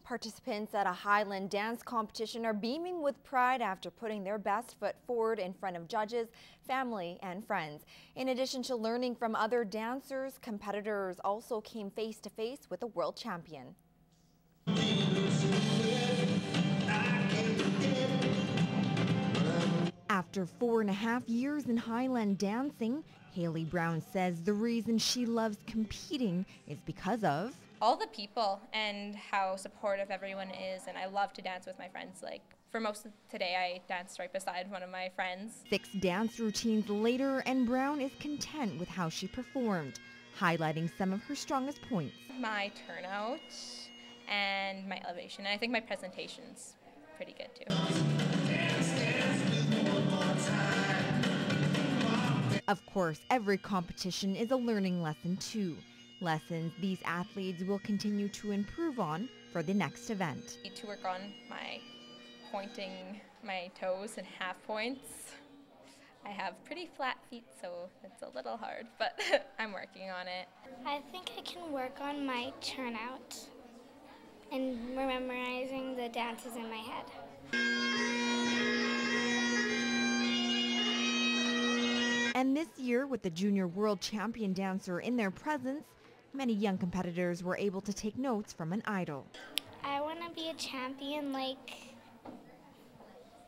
Participants at a Highland dance competition are beaming with pride after putting their best foot forward in front of judges, family, and friends. In addition to learning from other dancers, competitors also came face to face with a world champion. After 4.5 years in Highland dancing, Haley Brown says the reason she loves competing is because of all the people and how supportive everyone is, and I love to dance with my friends. Like for most of today, I danced right beside one of my friends. 6 dance routines later, and Brown is content with how she performed, highlighting some of her strongest points. My turnout and my elevation, and I think my presentation's pretty good too. Of course, every competition is a learning lesson too. Lessons these athletes will continue to improve on for the next event. I need to work on my pointing my toes and half points. I have pretty flat feet, so it's a little hard, but I'm working on it. I think I can work on my turnout and memorizing the dances in my head. And this year, with the junior world champion dancer in their presence, many young competitors were able to take notes from an idol. I want to be a champion like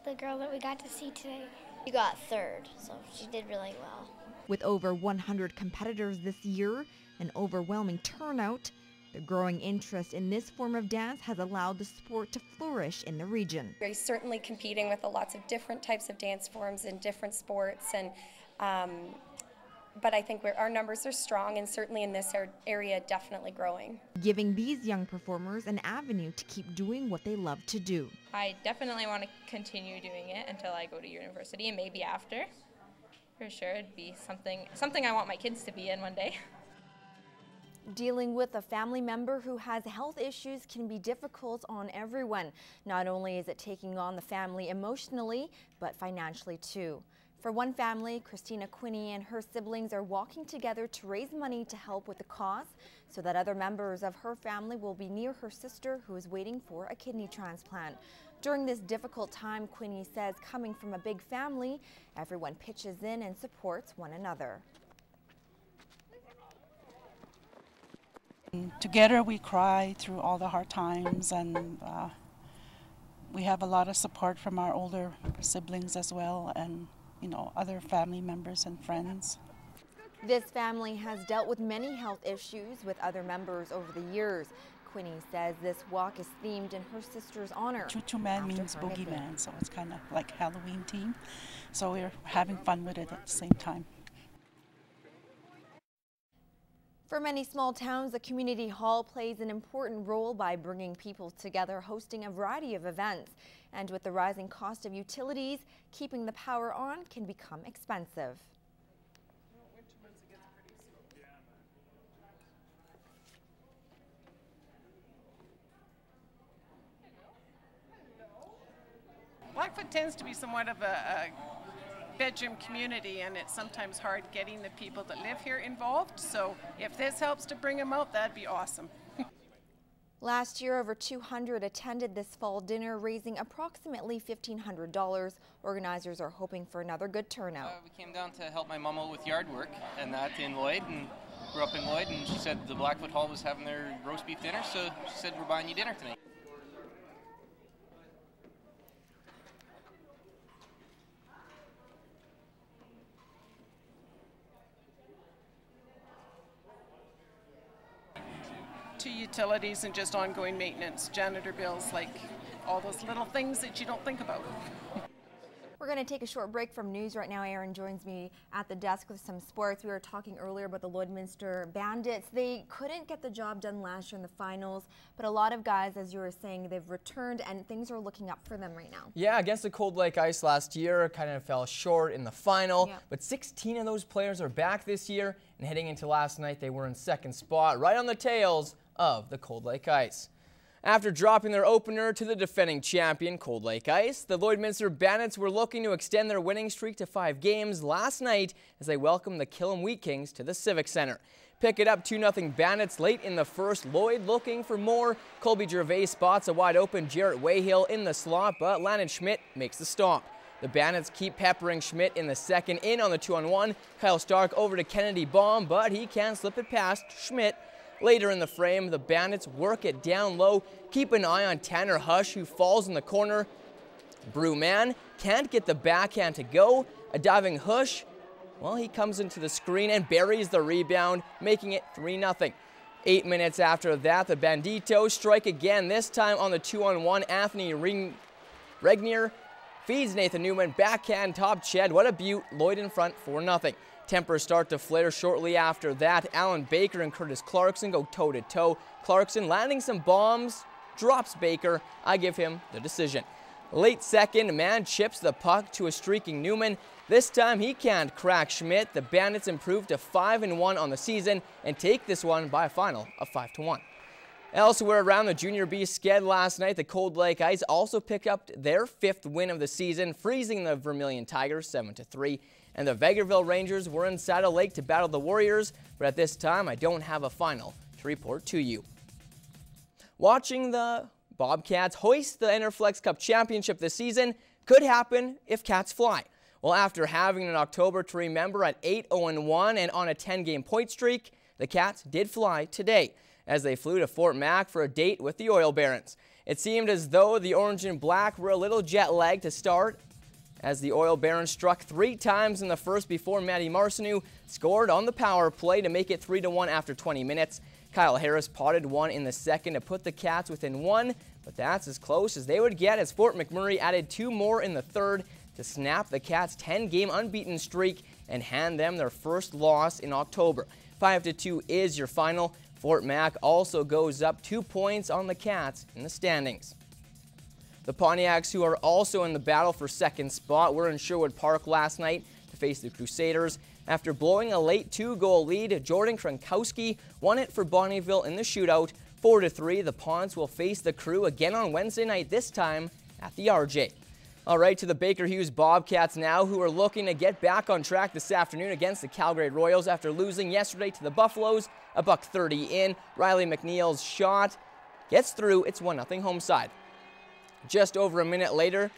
the girl that we got to see today. She got 3rd, so she did really well. With over 100 competitors this year, an overwhelming turnout, the growing interest in this form of dance has allowed the sport to flourish in the region. We're certainly competing with lots of different types of dance forms and different sports, and but I think our numbers are strong, and certainly in this area definitely growing. Giving these young performers an avenue to keep doing what they love to do. I definitely want to continue doing it until I go to university, and maybe after. For sure, it'd be something I want my kids to be in one day. Dealing with a family member who has health issues can be difficult on everyone. Not only is it taking on the family emotionally, but financially too. For one family, Christina Quinney and her siblings are walking together to raise money to help with the cost so that other members of her family will be near her sister who is waiting for a kidney transplant. During this difficult time, Quinney says, coming from a big family, everyone pitches in and supports one another. Together we cry through all the hard times, and we have a lot of support from our older siblings as well, and other family members and friends. This family has dealt with many health issues with other members over the years. Quinney says this walk is themed in her sister's honor. Choo Man means boogeyman, so it's kind of like Halloween theme. So we're having fun with it at the same time. For many small towns, the community hall plays an important role by bringing people together, hosting a variety of events. And with the rising cost of utilities, keeping the power on can become expensive. Blackfoot tends to be somewhat of a bedroom community, and it's sometimes hard getting the people that live here involved. So if this helps to bring them out, that'd be awesome. Last year, over 200 attended this fall dinner, raising approximately $1,500. Organizers are hoping for another good turnout. We came down to help my mom out with yard work and that in Lloyd, and grew up in Lloyd, and she said the Blackfoot Hall was having their roast beef dinner, so she said, we're buying you dinner tonight. To utilities and just ongoing maintenance, janitor bills, like all those little things that you don't think about. We're going to take a short break from news right now. Aaron joins me at the desk with some sports. We were talking earlier about the Lloydminster Bandits. They couldn't get the job done last year in the finals, but a lot of guys, as you were saying, they've returned and things are looking up for them right now. Yeah, against the Cold Lake Ice last year, kind of fell short in the final, but 16 of those players are back this year, and heading into last night, they were in second spot, right on the tails of the Cold Lake Ice. After dropping their opener to the defending champion, Cold Lake Ice, the Lloydminster Bandits were looking to extend their winning streak to 5 games last night as they welcomed the Killam Wheat Kings to the Civic Center. pick it up 2-0 Bandits late in the first. Lloyd looking for more. Colby Gervais spots a wide open Jarrett Wayhill in the slot, but Landon Schmidt makes the stop. The Bandits keep peppering Schmidt in the second. In on the 2-on-1. Kyle Stark over to Kennedy Baum, but he can't slip it past Schmidt. Later in the frame, the Bandits work it down low. Keep an eye on Tanner Hush, who falls in the corner. Brewman can't get the backhand to go. A diving Hush, well, he comes into the screen and buries the rebound, making it 3-0. 8 minutes after that, the Banditos strike again, this time on the 2-on-1. Anthony Regnier feeds Nathan Newman, backhand top Ched. What a beaut. Lloyd in front 4-0. Tempers start to flare shortly after that. Alan Baker and Curtis Clarkson go toe-to-toe. Clarkson landing some bombs, drops Baker. I give him the decision. Late second, man chips the puck to a streaking Newman. This time he can't crack Schmidt. The Bandits improve to 5-1 on the season and take this one by a final of 5-1. Elsewhere around the Junior B sked last night, the Cold Lake Ice also picked up their 5th win of the season, freezing the Vermilion Tigers 7-3. And the Vegreville Rangers were in Saddle Lake to battle the Warriors, but at this time I don't have a final to report to you. Watching the Bobcats hoist the Interflex Cup Championship this season could happen if Cats fly. Well, after having an October to remember at 8-0-1 and on a 10-game point streak, the Cats did fly today as they flew to Fort Mac for a date with the Oil Barons. It seemed as though the Orange and Black were a little jet-lagged to start, as the Oil Barons struck 3 times in the first before Matty Marcineau scored on the power play to make it 3-1 after 20 minutes. Kyle Harris potted one in the second to put the Cats within 1, but that's as close as they would get as Fort McMurray added 2 more in the third to snap the Cats' 10-game unbeaten streak and hand them their first loss in October. 5-2 is your final. Fort Mac also goes up 2 points on the Cats in the standings. The Pontiacs, who are also in the battle for second spot, were in Sherwood Park last night to face the Crusaders. After blowing a late 2-goal lead, Jordan Krankowski won it for Bonnyville in the shootout. 4-3, the Ponds will face the Crew again on Wednesday night, this time at the RJ. All right, to the Baker Hughes Bobcats now, who are looking to get back on track this afternoon against the Calgary Royals after losing yesterday to the Buffaloes. A $130 in. Riley McNeil's shot gets through. It's 1-0 home side. Just over a minute later,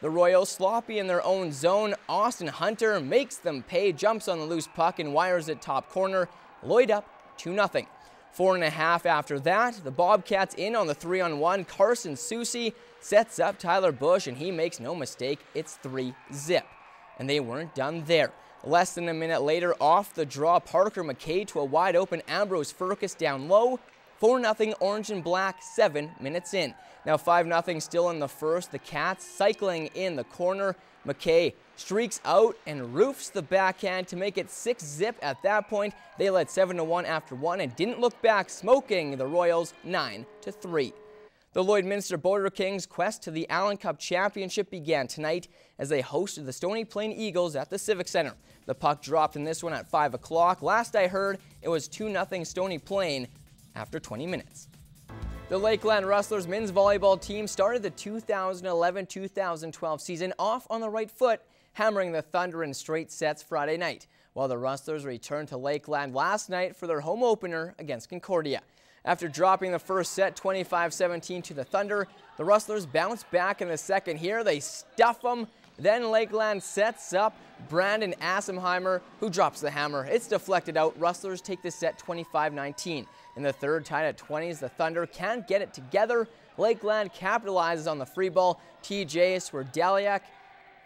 the Royals, sloppy in their own zone. Austin Hunter makes them pay, jumps on the loose puck and wires it top corner. Lloyd up 2-0. 4.5 after that, the Bobcats in on the 3-on-1. Carson Soucy sets up Tyler Bush, and he makes no mistake. It's 3-0. And they weren't done there. Less than a minute later, off the draw, Parker McKay to a wide open Ambrose Furcus down low. 4-0 Orange and Black 7 minutes in. Now 5-0 still in the first. The Cats cycling in the corner. McKay streaks out and roofs the backhand to make it 6-0 at that point. They led 7-1 after 1 and didn't look back, smoking the Royals 9-3. The Lloydminster Border Kings' quest to the Allen Cup Championship began tonight as they hosted the Stony Plain Eagles at the Civic Center. The puck dropped in this one at 5 o'clock. Last I heard, it was 2-0 Stony Plain after 20 minutes. The Lakeland Rustlers men's volleyball team started the 2011-2012 season off on the right foot, hammering the Thunder in straight sets Friday night, while the Rustlers returned to Lakeland last night for their home opener against Concordia. After dropping the first set 25-17 to the Thunder, the Rustlers bounced back in the second here. They stuff them. Then Lakeland sets up Brandon Assenheimer, who drops the hammer. It's deflected out. Rustlers take the set 25-19. In the third, tied at 20s, the Thunder can't get it together. Lakeland capitalizes on the free ball. TJ Swerdaliak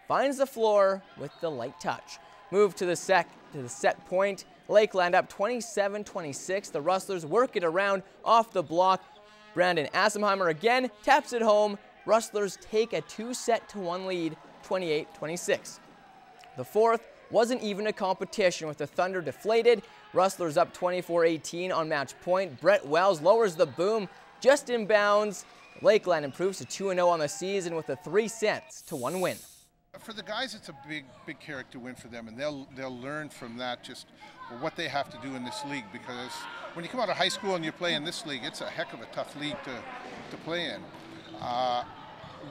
finds the floor with the light touch. Move to the set point. Lakeland up 27-26. The Rustlers work it around off the block. Brandon Assenheimer again taps it home. Rustlers take a 2-1 lead, 28-26. The fourth wasn't even a competition with the Thunder deflated. Rustlers up 24-18 on match point. Brett Wells lowers the boom just in bounds. Lakeland improves to 2-0 on the season with a 3-1 win. For the guys, it's a big character win for them, and they'll learn from that just what they have to do in this league, because when you come out of high school and you play in this league, it's a heck of a tough league to play in.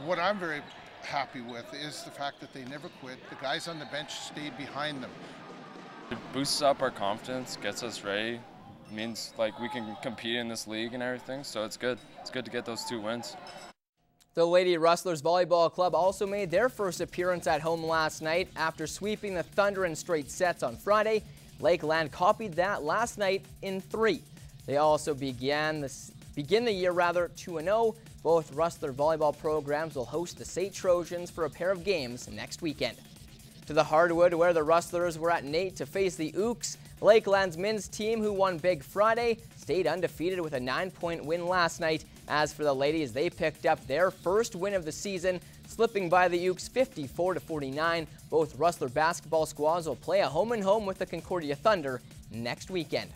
What I'm very happy with is the fact that they never quit. The guys on the bench stayed behind them. It boosts up our confidence, gets us ready means like we can compete in this league and everything, so it's good. It's good to get those 2 wins. The Lady Rustlers Volleyball Club also made their first appearance at home last night after sweeping the Thunder in straight sets on Friday. Lakeland copied that last night in 3. They also begin the year 2-0. Both Rustler volleyball programs will host the St. Trojans for a pair of games next weekend. To the hardwood, where the Rustlers were at Nate to face the Ooks. Lakeland's men's team, who won big Friday, stayed undefeated with a 9-point win last night. As for the ladies, they picked up their first win of the season, slipping by the Ooks 54-49. Both Rustler basketball squads will play a home-and-home with the Concordia Thunder next weekend.